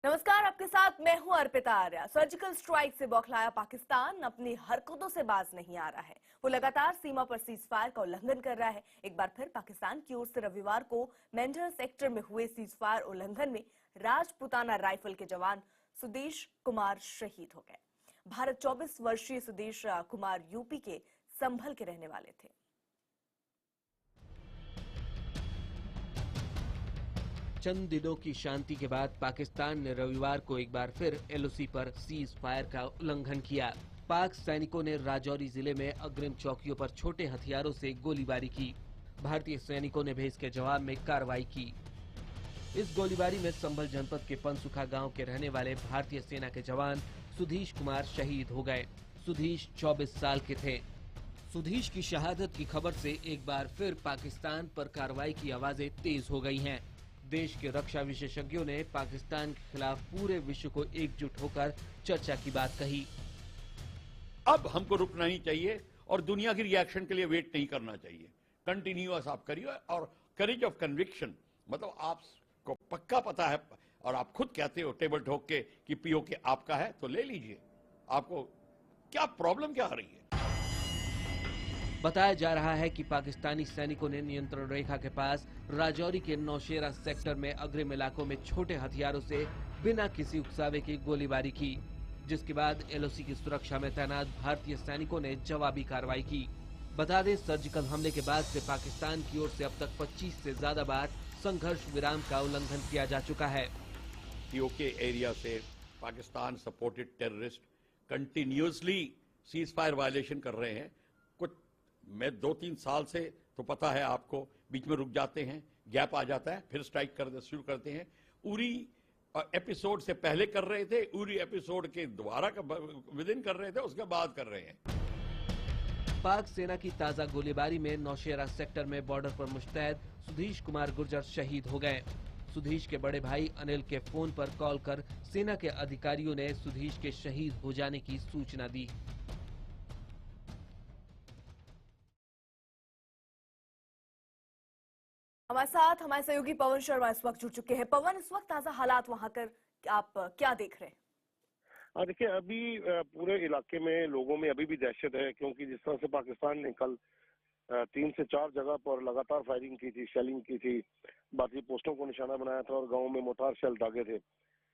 नमस्कार, आपके साथ मैं हूं अर्पिता आर्या। सर्जिकल स्ट्राइक से बौखलाया पाकिस्तान अपनी हरकतों से बाज नहीं आ रहा है। वो लगातार सीमा पर सीज फायर का उल्लंघन कर रहा है। एक बार फिर पाकिस्तान की ओर से रविवार को मेंढर सेक्टर में हुए सीज फायर उल्लंघन में राजपुताना राइफल के जवान सुदेश कुमार शहीद हो गए। भारत 24 वर्षीय सुदेश कुमार यूपी के संभल के रहने वाले थे। चंद दिनों की शांति के बाद पाकिस्तान ने रविवार को एक बार फिर एलओसी पर सीज फायर का उल्लंघन किया। पाक सैनिकों ने राजौरी जिले में अग्रिम चौकियों पर छोटे हथियारों से गोलीबारी की। भारतीय सैनिकों ने भी इसके जवाब में कार्रवाई की। इस गोलीबारी में संभल जनपद के पनसुखा गांव के रहने वाले भारतीय सेना के जवान सुधीश कुमार शहीद हो गए। सुधीश 24 साल के थे। सुधीश की शहादत की खबर से एक बार फिर पाकिस्तान पर कार्रवाई की आवाजें तेज हो गई हैं। देश के रक्षा विशेषज्ञों ने पाकिस्तान के खिलाफ पूरे विश्व को एकजुट होकर चर्चा की बात कही। अब हमको रुकना नहीं चाहिए और दुनिया की रिएक्शन के लिए वेट नहीं करना चाहिए। कंटिन्यूअस आप करिए और करेज ऑफ कन्विक्शन, मतलब आपको पक्का पता है और आप खुद कहते हो टेबल ठोक के कि पीओके आपका है तो ले लीजिए। आपको क्या प्रॉब्लम क्या आ रही है? बताया जा रहा है कि पाकिस्तानी सैनिकों ने नियंत्रण रेखा के पास राजौरी के नौशेरा सेक्टर में अग्रिम इलाकों में छोटे हथियारों से बिना किसी उकसावे की गोलीबारी की, जिसके बाद एलओसी की सुरक्षा में तैनात भारतीय सैनिकों ने जवाबी कार्रवाई की। बता दें, सर्जिकल हमले के बाद से पाकिस्तान की ओर से अब तक 25 से ज्यादा बार संघर्ष विराम का उल्लंघन किया जा चुका है। पीओके एरिया से Pakistan supported terrorist continuously cease fire violation कर रहे हैं। कुछ मैं 2-3 साल से तो पता है आपको, बीच में रुक जाते हैं, गैप आ जाता है, फिर स्ट्राइक शुरू करते हैं। उरी एपिसोड से पहले कर रहे थे, उरी एपिसोड के द्वारा विद इन कर रहे थे, उसके बाद कर रहे हैं। पाक सेना की ताजा गोलीबारी में नौशेरा सेक्टर में बॉर्डर पर मुस्तैद सुधीश कुमार गुर्जर शहीद हो गए। सुधीश के बड़े भाई अनिल के फोन पर कॉल कर सेना के अधिकारियों ने सुधीश के शहीद हो जाने की सूचना दी। हमारे साथ हमारे सहयोगी पवन शर्मा इस वक्त जुड़ चुके हैं। पवन, इस वक्त ताजा हालात वहां कर आप क्या देख रहे हैं? देखिए, अभी पूरे इलाके में लोगों में अभी भी दहशत है, क्योंकि जिस तरह से पाकिस्तान ने कल 3 से 4 जगह पर लगातार फायरिंग की थी, शेलिंग की थी, भारतीय पोस्टों को निशाना बनाया था और गाँव में मोटार शेल दागे थे।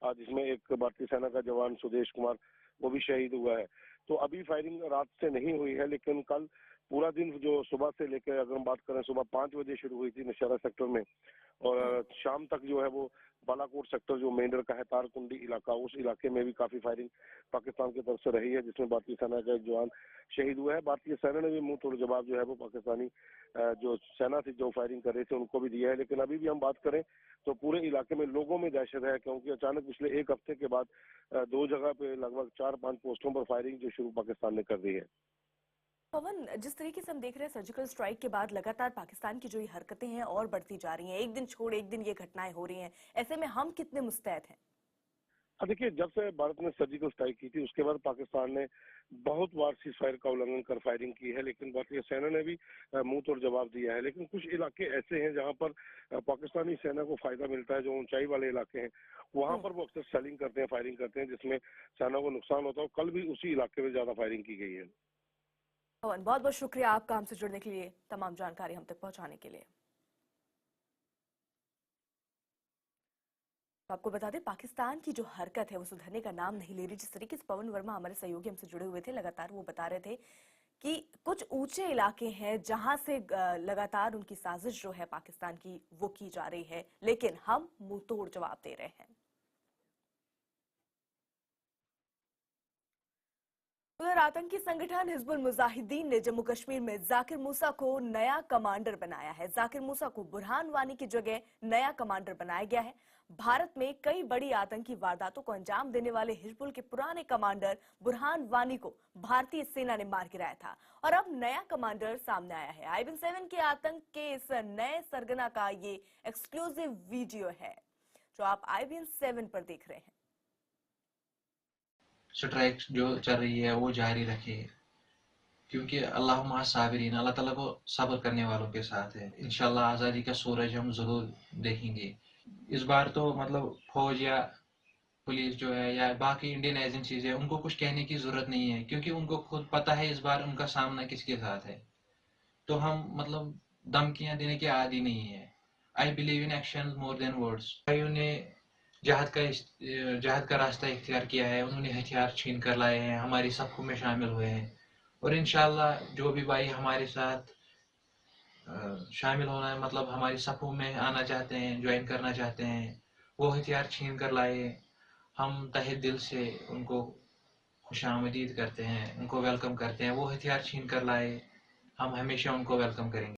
आज जिसमें एक भारतीय सेना का जवान सुदेश कुमार वो भी शहीद हुआ है। तो अभी फायरिंग रात से नहीं हुई है, लेकिन कल पूरा दिन जो सुबह से लेकर, अगर हम बात करें, सुबह 5 बजे शुरू हुई थी नौशेरा सेक्टर में और शाम तक जो है वो बालाकोट सेक्टर जो मेंढर का है, तारकुंडी इलाका, उस इलाके में भी काफी फायरिंग पाकिस्तान की तरफ से रही है, जिसमें भारतीय सेना का एक जवान शहीद हुआ है। भारतीय सेना ने भी मुंह तोड़ जवाब जो है वो पाकिस्तानी जो सेना थी जो फायरिंग कर रही थी उनको भी दिया है। लेकिन अभी भी हम बात करें तो पूरे इलाके में लोगों में दहशत है, क्योंकि अचानक पिछले 1 हफ्ते के बाद 2 जगह पे लगभग 4-5 पोस्टों पर फायरिंग जो शुरू पाकिस्तान ने कर दी है। पवन, जिस तरीके से हम देख रहे हैं सर्जिकल स्ट्राइक के बाद लगातार पाकिस्तान की जो ये हरकतें हैं और बढ़ती जा रही हैं, एक दिन छोड़ एक दिन ये घटनाएं हो रही हैं, ऐसे में हम कितने मुस्तैद हैं? देखिए, जब से भारत ने सर्जिकल स्ट्राइक की थी उसके बाद पाकिस्तान ने बहुत बार सीज फायर का उल्लंघन कर फायरिंग की है, लेकिन भारतीय सेना ने भी मुंह तोड़ जवाब दिया है। लेकिन कुछ इलाके ऐसे हैं जहां पर पाकिस्तानी सेना को फायदा मिलता है, जो ऊंचाई वाले इलाके हैं वहां पर वो अक्सर सेलिंग करते हैं, फायरिंग करते हैं, जिसमें सेना को नुकसान होता है। कल भी उसी इलाके में ज्यादा फायरिंग की गई है। पवन, बहुत बहुत शुक्रिया आपका हमसे जुड़ने के लिए, तमाम जानकारी हम तक पहुंचाने के लिए। तो आपको बता दें, पाकिस्तान की जो हरकत है वो सुधरने का नाम नहीं ले रही। जिस तरीके से पवन वर्मा हमारे सहयोगी हमसे जुड़े हुए थे, लगातार वो बता रहे थे कि कुछ ऊंचे इलाके हैं जहां से लगातार उनकी साजिश जो है पाकिस्तान की वो की जा रही है, लेकिन हम मुंह तोड़ जवाब दे रहे हैं। उधर आतंकी संगठन हिजबुल मुजाहिदीन ने जम्मू कश्मीर में जाकिर मूसा को नया कमांडर बनाया है। जाकिर मूसा को बुरहान वानी की जगह नया कमांडर बनाया गया है। भारत में कई बड़ी आतंकी वारदातों को अंजाम देने वाले हिजबुल के पुराने कमांडर बुरहान वानी को भारतीय सेना ने मार गिराया था और अब नया कमांडर सामने आया है। IB-7 के आतंक के इस नए सरगना का ये एक्सक्लूसिव वीडियो है जो आप IB-7 पर देख रहे हैं। स्ट्राइक जो चल रही है वो जारी रखे, क्योंकि अल्लाह मा साबिरीन, अल्लाह ताला को सब्र करने वालों के साथ है। इंशाल्लाह आज़ादी का सूरज हम जरूर देखेंगे। इस बार तो मतलब फौज या पुलिस जो है या बाकी इंडियन एजेंसीज है, उनको कुछ कहने की जरूरत नहीं है, क्योंकि उनको खुद पता है इस बार उनका सामना किसके साथ है। तो हम मतलब धमकियां देने के आदी नहीं है। I believe in action more than words. भाइयों ने जहाद का रास्ता इख्तियार किया है, उन्होंने हथियार छीन कर लाए हैं, हमारी सफ़ों में शामिल हुए हैं, और इंशाल्लाह जो भी भाई हमारे साथ शामिल होना है, मतलब हमारी सफ़ों में आना चाहते हैं, ज्वाइन करना चाहते हैं, वो हथियार छीन कर लाए। हम तहे दिल से उनको खुशामदीद करते हैं, उनको वेलकम करते हैं। वो हथियार छीन कर लाए, हम हमेशा उनको वेलकम करेंगे।